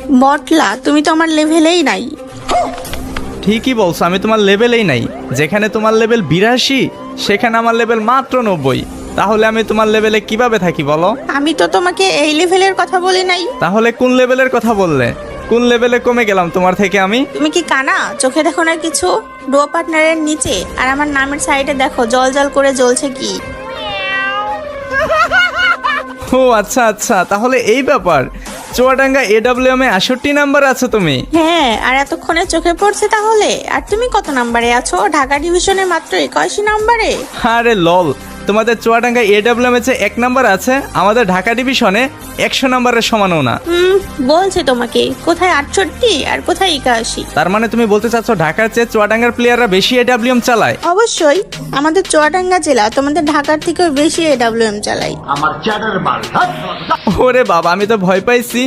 বটলা, তুমি তো আমার লেভেলেই নাই। ঠিকই বলছো, আমি তোমার লেভেলেই নাই। যেখানে তোমার লেভেল 82, সেখানে আমার লেভেল মাত্র 90। তাহলে আমি তোমার লেভেলে কিভাবে থাকি বলো? আমি তো তোমাকে এই লেভেলের কথা বলি নাই। তাহলে কোন লেভেলের কথা বললে? কোন লেভেলে কমে গেলাম তোমার থেকে আমি? তুমি কি কানা? চোখে দেখো না কিছু? ডুও পার্টনারের নিচে আর আমার নামের সাইডে দেখো জল জল করে জ্বলছে কি। ও আচ্ছা আচ্ছা, তাহলে এই ব্যাপার। চুয়াডাঙ্গা AWM এ 68 নাম্বার আছে তুমি? হ্যাঁ, আর এতক্ষণে চোখে পড়ছে তাহলে? আর তুমি কত নাম্বারে আছো? ঢাকা ডিভিশনে মাত্র 81 নাম্বারে। আরে লল, তোমাদের চুয়াডাঙ্গা AWM এ যে 1 নাম্বার আছে, আমাদের ঢাকা ডিভিশনে 100 নাম্বারের সমানও না। বলছে তোমাকে কোথায় 68 আর কোথায় 81। তার মানে তুমি বলতে চাচ্ছ ঢাকার চেয়ে চুয়াডাঙ্গার প্লেয়াররা বেশি AWM চালায়? অবশ্যই, আমাদের চুয়াডাঙ্গা জেলা তোমাদের ঢাকার থেকেও বেশি AWM চালাই। ওরে বাবা, আমি তো ভয় পাইছি।